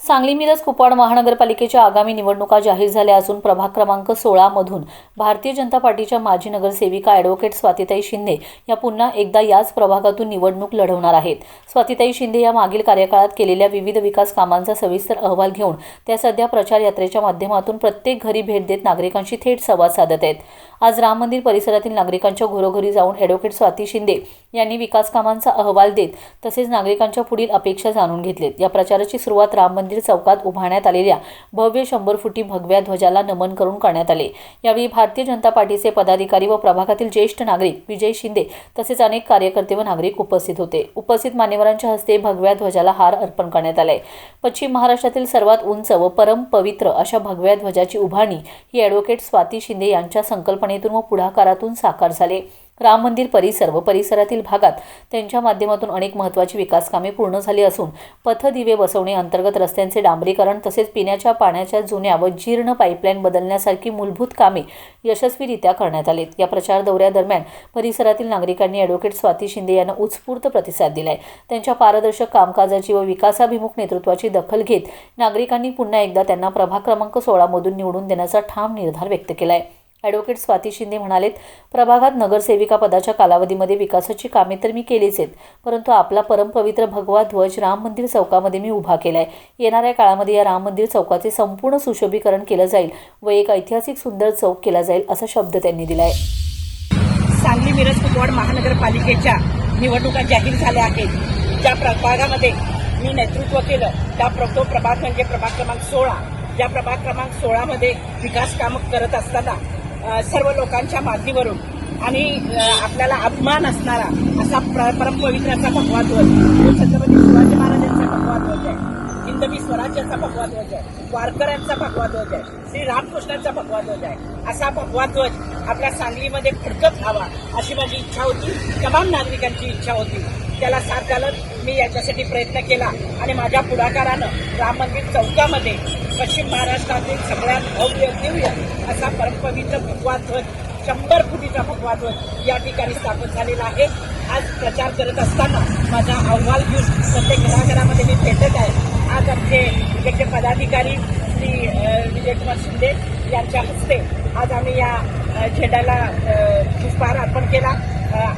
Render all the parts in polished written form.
सांगली मिरज कुपवाड महानगरपालिकेच्या आगामी निवडणुका जाहीर झाल्या असून प्रभाग क्रमांक 16 मधून भारतीय जनता पार्टीच्या माजी नगरसेविका ॲडव्होकेट स्वातीताई शिंदे या पुन्हा एकदा याच प्रभागातून निवडणूक लढवणार आहेत। स्वातीताई शिंदे या मागील कार्यकाळात केलेल्या विविध विकास कामांचा सविस्तर अहवाल घेऊन त्या सध्या प्रचार यात्रेच्या माध्यमातून प्रत्येक घरी भेट देत नागरिकांशी थेट संवाद साधत आहेत। आज राम मंदिर परिसरातील नागरिकांच्या घरोघरी जाऊन ॲडव्होकेट स्वाती शिंदे यांनी विकास कामांचा अहवाल देत तसेच नागरिकांच्या पुढील अपेक्षा जाणून घेतलेत। या प्रचाराची सुरुवात राम मंदिर चौकात उभारण्यात आलेल्या भव्य 100 फुटी भगव्या ध्वजाला नमन करून करण्यात आले। यावेळी भारतीय जनता पार्टीचे पदाधिकारी व प्रभागातील ज्येष्ठ नागरिक विजय शिंदे तसेच अनेक कार्यकर्ते व नागरिक उपस्थित होते। उपस्थित मान्यवरांच्या हस्ते भगव्या ध्वजाला हार अर्पण करण्यात आले। पश्चिम महाराष्ट्रातील सर्वात उंच व परम पवित्र अशा भगव्या ध्वजाची उभारणी ही ॲडव्होकेट स्वाती शिंदे यांच्या संकल्पनेतून व पुढाकारातून साकार झाले। राम मंदिर परिसर व परिसरातील भागात त्यांच्या माध्यमातून अनेक महत्त्वाची विकास कामे पूर्ण झाली असून पथदिवे बसवणे, अंतर्गत रस्त्यांचे डांबरीकरण तसेच पिण्याच्या पाण्याच्या जुन्या व जीर्ण पाईपलाईन बदलण्यासारखी मूलभूत कामे यशस्वीरित्या करण्यात आलीत। या प्रचार दौऱ्यादरम्यान परिसरातील नागरिकांनी ॲडव्होकेट स्वाती शिंदे यांना उत्स्फूर्त प्रतिसाद दिलाय। त्यांच्या पारदर्शक कामकाजाची व विकासाभिमुख नेतृत्वाची दखल घेत नागरिकांनी पुन्हा एकदा त्यांना प्रभाग क्रमांक 16 मधून निवडून देण्याचा ठाम निर्धार व्यक्त केलाय। ॲडव्होकेट स्वाती शिंदे म्हणालेत, प्रभागात नगरसेविका पदाच्या कालावधीमध्ये विकासाची कामे तर मी केलीच आहेत, परंतु आपला परमपवित्र भगवा ध्वज राम मंदिर चौकामध्ये मी उभा केलाय। येणाऱ्या काळामध्ये या राम मंदिर चौकाचे संपूर्ण सुशोभीकरण केलं जाईल व एक ऐतिहासिक सुंदर चौक केला जाईल असा शब्द त्यांनी दिलाय। सांगली मिरज कुपवाड महानगरपालिकेच्या निवडणुका जाहीर झाल्या आहेत। ज्या प्रभागामध्ये मी नेतृत्व केलं त्या प्रभाग म्हणजे प्रभाग क्रमांक 16। ज्या प्रभाग क्रमांक 16 मध्ये विकास कामं करत असताना सर्व लोकांच्या मागणीवरून आणि आपल्याला अभिमान असणारा असा परमपवित्राचा भगवा ध्वज, छत्रपती शिवाजी महाराजांचा भगवा ध्वज आहे, हिंदवी स्वराज्याचा भगवा ध्वज आहे, वारकऱ्यांचा भगवा ध्वज आहे, श्री रामकृष्णांचा भगवा ध्वज आहे, असा भगवा ध्वज आपल्या सांगलीमध्ये फडकत हवा अशी माझी इच्छा होती, तमाम नागरिकांची इच्छा होती। त्याला साथ घालत मी याच्यासाठी प्रयत्न केला आणि माझ्या पुढाकारानं राम मंदिर चौकामध्ये पश्चिम महाराष्ट्रातील सगळ्यात भव्य दिव्य असा परमपवित्र भगवा ध्वज 100 फुटीचा भगवा ध्वज या ठिकाणी स्थापन झालेला आहे। आज प्रचार करत असताना माझा अहवाल घेऊन प्रत्येक घराघरामध्ये मी भेटत आहे। आज आमचे इकडचे पदाधिकारी श्री विजयकुमार शिंदे यांच्या हस्ते आज आम्ही या झेंड्याला पुष्पहार अर्पण केला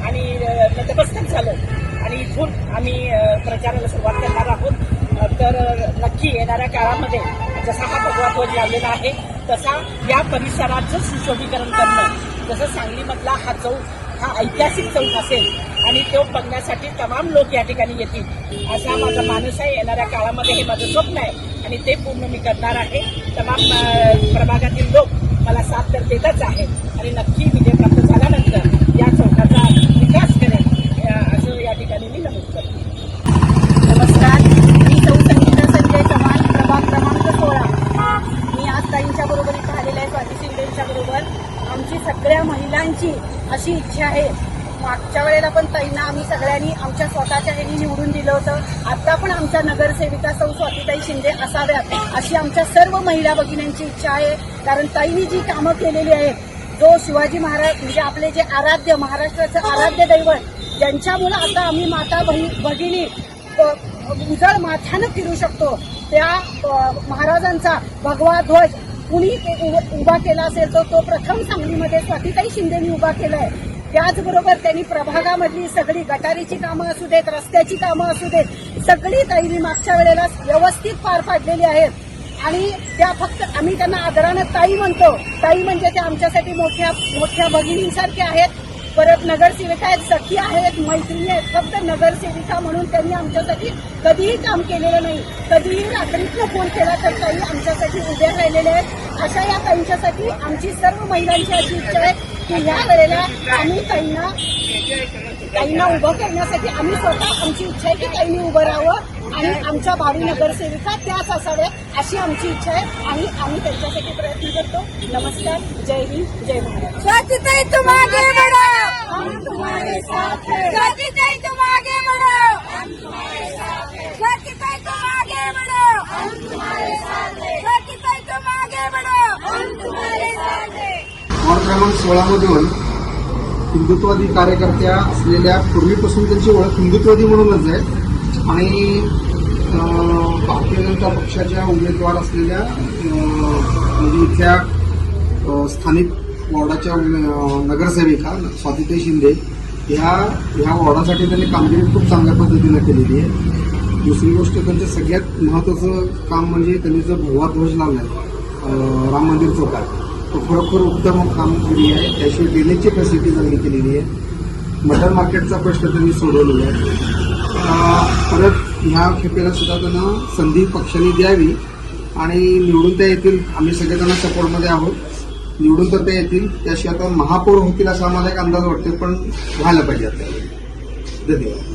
आणि नतमस्तक झालो आणि इथून आम्ही प्रचाराला सुरुवात करणार आहोत। तर नक्की येणाऱ्या काळामध्ये जसा हा भगवा ध्वज लावलेला आहे तसा या परिसराचं सुशोभीकरण करणं, जसं सांगलीमधला हा चौक हा ऐतिहासिक चौक असेल आणि तो बघण्यासाठी तमाम लोक या ठिकाणी येतील असा माझा मानस आहे। येणाऱ्या काळामध्ये हे माझं स्वप्न आहे आणि ते पूर्ण मी करणार आहे। तमाम प्रभागातील लोक मला साथ तर देतच आहेत आणि नक्की विजय प्राप्त झाल्यानंतर या चौकाचा विकास करेल असं या ठिकाणी मी नमूद करते। नमस्कार, मी सौ संगीता संजय चव्हाण, प्रभाग क्रमांक 16। मी आज ताईंच्या बरोबर इथं आलेले आहे, स्वाती शिंदेच्या बरोबर। आमची सगळ्या महिलांची अशी इच्छा आहे, मागच्या वेळेला पण ताईंना आम्ही सगळ्यांनी आमच्या स्वतःच्या ह्यांनी निवडून दिलं होतं। आता पण आमच्या नगरसेविका सौ स्वातीताई शिंदे असाव्यात अशी आमच्या सर्व महिला भगिनींची इच्छा आहे। कारण ताईंनी जी कामं केलेली आहेत, जो शिवाजी महाराज म्हणजे आपले जे आराध्य महाराष्ट्राचं आराध्य दैवत, ज्यांच्यामुळे आता आम्ही माता भगिनी उजळ माथ्यानं फिरू शकतो, त्या महाराजांचा भगवा ध्वज कुणी उभा केला असेल तर तो प्रथम सांगलीमध्ये स्वातीताई शिंदेनी उभा केलाय। त्याचबरोबर त्यांनी प्रभागामधली सगळी गटारीची कामं असू देत, रस्त्याची कामं असू देत, सगळी ताईंनी मागच्या वेळेला व्यवस्थित पार पाडलेली आहेत आणि त्या फक्त आम्ही त्यांना आदरानं ताई म्हणतो। ताई म्हणजे त्या आमच्यासाठी मोठ्या मोठ्या भगिनींसारख्या आहेत। परत नगरसेविका आहेत, सखी आहेत, मैत्रिणी आहेत। फक्त नगरसेविका म्हणून त्यांनी आमच्यासाठी कधीही काम केलेलं नाही, कधीही रात्रीतनं फोन केला तर ताई आमच्यासाठी उभ्या राहिलेल्या आहेत। अशा या ताईंच्यासाठी आमची सर्व महिलांची अशी इच्छा आहे की या वेळेला आम्ही ताईंना उभं करण्यासाठी आम्ही स्वतः आमची इच्छा आहे की ताईंनी उभं राहावं आणि आमच्या भावी नगरसेविका त्याच असाव्यात अशी आमची इच्छा आहे आणि आम्ही त्यांच्यासाठी प्रयत्न करतो। नमस्कार, जय हिंद, जय महाराष्ट्र। स्वातीताई तुम आगे बढ़ो, हम तुम्हारे साथ हैं। स्वातीताई तुम आगे बढ़ो, हम तुम्हारे साथ हैं। स्वातीताई तुम आगे बढ़ो, हम तुम्हारे साथ हैं। स्वातीताई तुम आगे बढ़ो, हम तुम्हारे साथ हैं। प्रभाग क्रमांक 16 मधून हिंदुत्ववादी कार्यकर्त्या असलेल्या पूर्वीपासून त्यांची ओळख हिंदुत्ववादी म्हणूनच आहे आणि भारतीय जनता पक्षाच्या उमेदवार असलेल्या म्हणजे इथल्या स्थानिक वॉर्डाच्या नगरसेविका स्वातीताई शिंदे ह्या वॉर्डासाठी त्यांनी कामगिरी खूप चांगल्या पद्धतीनं केलेली आहे. दुसरी गोष्ट त्यांचं सगळ्यात महत्त्वाचं काम म्हणजे त्यांनी जो भगवा ध्वज लावला आहे राम मंदिर चौकात, तो खरोखर उत्तम कामगिरी आहे. त्याशिवाय ड्रेनेजची फॅसिलिटी चांगली केलेली आहे. मटन मार्केटचा प्रश्न त्यांनी सोडवलेला आहे. परत ह्या खेपेला सुद्धा त्यांना संधी पक्षाने द्यावी आणि निवडून त्या येतील. आम्ही सगळे त्यांना सपोर्टमध्ये आहोत. निवडून तर त्या येतील. त्याशिवाय आता महापौर होतील असा आम्हाला एक अंदाज वाटतो, पण व्हायला पाहिजे आता. धन्यवाद.